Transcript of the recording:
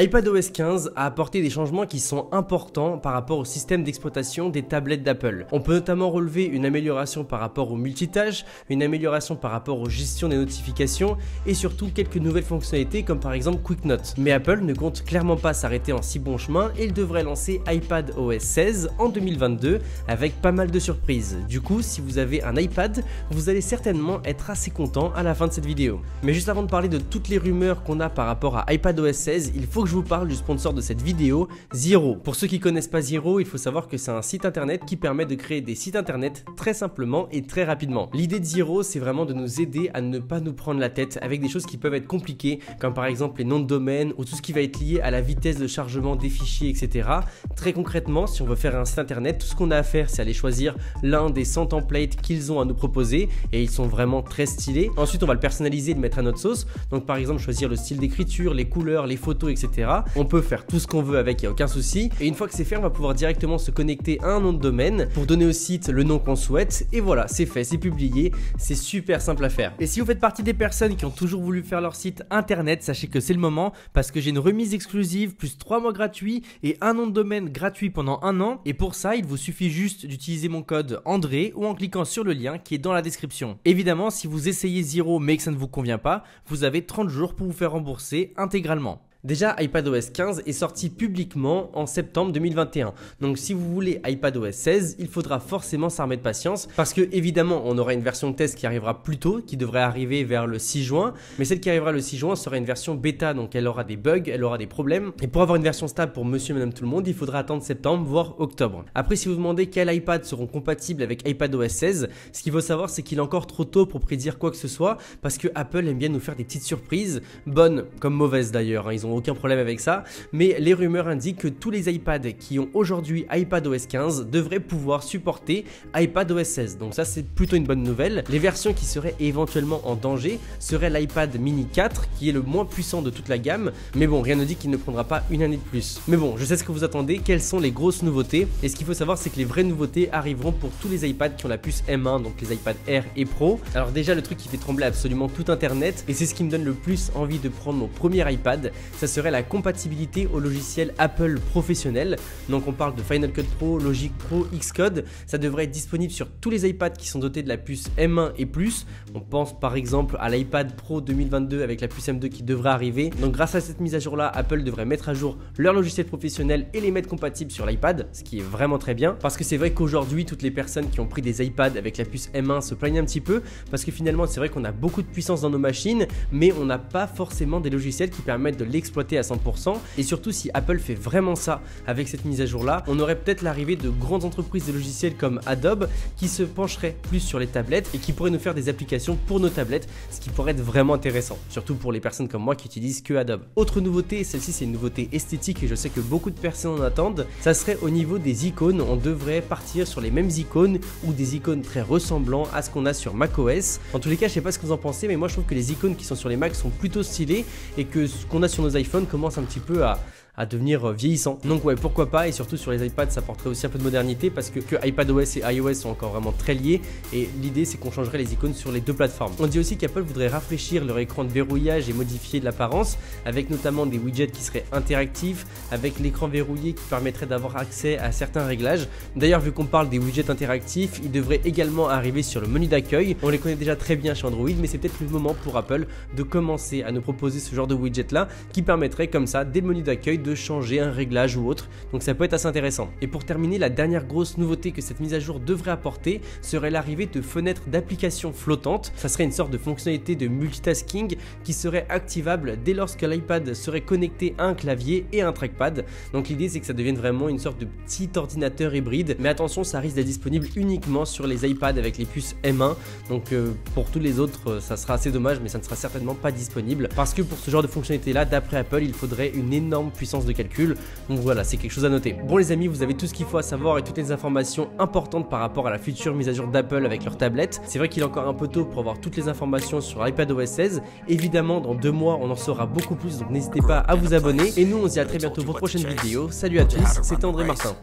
iPadOS 15 a apporté des changements qui sont importants par rapport au système d'exploitation des tablettes d'Apple. On peut notamment relever une amélioration par rapport au multitâche, une amélioration par rapport aux gestions des notifications et surtout quelques nouvelles fonctionnalités comme par exemple Quick Note. Mais Apple ne compte clairement pas s'arrêter en si bon chemin et il devrait lancer iPadOS 16 en 2022 avec pas mal de surprises. Du coup, si vous avez un iPad, vous allez certainement être assez content à la fin de cette vidéo. Mais juste avant de parler de toutes les rumeurs qu'on a par rapport à iPadOS 16, il faut que je vous parle du sponsor de cette vidéo, Zero. Pour ceux qui connaissent pas Zero, il faut savoir que c'est un site internet qui permet de créer des sites internet très simplement et très rapidement. L'idée de Zero, c'est vraiment de nous aider à ne pas nous prendre la tête avec des choses qui peuvent être compliquées, comme par exemple les noms de domaine ou tout ce qui va être lié à la vitesse de chargement des fichiers, etc. Très concrètement, si on veut faire un site internet, tout ce qu'on a à faire, c'est aller choisir l'un des 100 templates qu'ils ont à nous proposer et ils sont vraiment très stylés. Ensuite, on va le personnaliser et le mettre à notre sauce. Donc par exemple, choisir le style d'écriture, les couleurs, les photos, etc. On peut faire tout ce qu'on veut avec, il n'y a aucun souci. Et une fois que c'est fait, on va pouvoir directement se connecter à un nom de domaine pour donner au site le nom qu'on souhaite. Et voilà, c'est fait, c'est publié. C'est super simple à faire. Et si vous faites partie des personnes qui ont toujours voulu faire leur site internet, sachez que c'est le moment parce que j'ai une remise exclusive plus 3 mois gratuits et un nom de domaine gratuit pendant un an. Et pour ça, il vous suffit juste d'utiliser mon code André ou en cliquant sur le lien qui est dans la description. Évidemment, si vous essayez Zero mais que ça ne vous convient pas, vous avez 30 jours pour vous faire rembourser intégralement. Déjà, iPadOS 15 est sorti publiquement en septembre 2021. Donc si vous voulez iPadOS 16, il faudra forcément s'armer de patience parce que évidemment, on aura une version de test qui arrivera plus tôt, qui devrait arriver vers le 6 juin. Mais celle qui arrivera le 6 juin sera une version bêta, donc elle aura des bugs, elle aura des problèmes. Et pour avoir une version stable pour monsieur et madame tout le monde, il faudra attendre septembre, voire octobre. Après, si vous demandez quels iPads seront compatibles avec iPadOS 16, ce qu'il faut savoir, c'est qu'il est encore trop tôt pour prédire quoi que ce soit parce que Apple aime bien nous faire des petites surprises, bonnes comme mauvaises d'ailleurs. Ils ont aucun problème avec ça, mais les rumeurs indiquent que tous les iPads qui ont aujourd'hui iPadOS 15 devraient pouvoir supporter iPadOS 16. Donc ça, c'est plutôt une bonne nouvelle. Les versions qui seraient éventuellement en danger seraient l'iPad mini 4 qui est le moins puissant de toute la gamme, mais bon, rien ne dit qu'il ne prendra pas une année de plus. Mais bon, je sais ce que vous attendez, quelles sont les grosses nouveautés, et ce qu'il faut savoir, c'est que les vraies nouveautés arriveront pour tous les iPads qui ont la puce M1, donc les iPad Air et Pro. Alors déjà, le truc qui fait trembler absolument tout internet, et c'est ce qui me donne le plus envie de prendre mon premier iPad, ça serait la compatibilité au logiciel Apple professionnel. Donc on parle de Final Cut Pro, Logic Pro, Xcode. Ça devrait être disponible sur tous les iPads qui sont dotés de la puce M1 et plus. On pense par exemple à l'iPad Pro 2022 avec la puce M2 qui devrait arriver. Donc grâce à cette mise à jour là, Apple devrait mettre à jour leur logiciel professionnel et les mettre compatibles sur l'iPad, ce qui est vraiment très bien. Parce que c'est vrai qu'aujourd'hui, toutes les personnes qui ont pris des iPads avec la puce M1 se plaignent un petit peu parce que finalement c'est vrai qu'on a beaucoup de puissance dans nos machines, mais on n'a pas forcément des logiciels qui permettent de l'exploiter à 100%. Et surtout, si Apple fait vraiment ça avec cette mise à jour là, on aurait peut-être l'arrivée de grandes entreprises de logiciels comme Adobe qui se pencheraient plus sur les tablettes et qui pourraient nous faire des applications pour nos tablettes, ce qui pourrait être vraiment intéressant, surtout pour les personnes comme moi qui utilisent que Adobe. Autre nouveauté, celle-ci c'est une nouveauté esthétique et je sais que beaucoup de personnes en attendent, ça serait au niveau des icônes. On devrait partir sur les mêmes icônes ou des icônes très ressemblant à ce qu'on a sur macOS. En tous les cas, je sais pas ce que vous en pensez, mais moi je trouve que les icônes qui sont sur les Macs sont plutôt stylées et que ce qu'on a sur nos iPhones commence un petit peu à devenir vieillissant. Donc ouais, pourquoi pas, et surtout sur les iPads ça porterait aussi un peu de modernité parce que iPadOS et iOS sont encore vraiment très liés et l'idée c'est qu'on changerait les icônes sur les deux plateformes. On dit aussi qu'Apple voudrait rafraîchir leur écran de verrouillage et modifier l'apparence avec notamment des widgets qui seraient interactifs, avec l'écran verrouillé qui permettrait d'avoir accès à certains réglages. D'ailleurs, vu qu'on parle des widgets interactifs, ils devraient également arriver sur le menu d'accueil. On les connaît déjà très bien chez Android, mais c'est peut-être le moment pour Apple de commencer à nous proposer ce genre de widget là qui permettrait comme ça dès le menu d'accueil de changer un réglage ou autre, donc ça peut être assez intéressant. Et pour terminer, la dernière grosse nouveauté que cette mise à jour devrait apporter serait l'arrivée de fenêtres d'applications flottantes. Ça serait une sorte de fonctionnalité de multitasking qui serait activable dès lors que l'iPad serait connecté à un clavier et un trackpad. Donc l'idée c'est que ça devienne vraiment une sorte de petit ordinateur hybride, mais attention, ça risque d'être disponible uniquement sur les iPads avec les puces M1, donc pour tous les autres ça sera assez dommage, mais ça ne sera certainement pas disponible parce que pour ce genre de fonctionnalité là, d'après Apple, il faudrait une énorme puissance de calcul. Donc voilà, c'est quelque chose à noter. Bon les amis, vous avez tout ce qu'il faut à savoir et toutes les informations importantes par rapport à la future mise à jour d'Apple avec leur tablette. C'est vrai qu'il est encore un peu tôt pour avoir toutes les informations sur iPadOS 16. Évidemment, dans 2 mois, on en saura beaucoup plus, donc n'hésitez pas à vous abonner. Et nous, on se dit à très bientôt pour une prochaine vidéo. Salut à tous, c'était André Martin.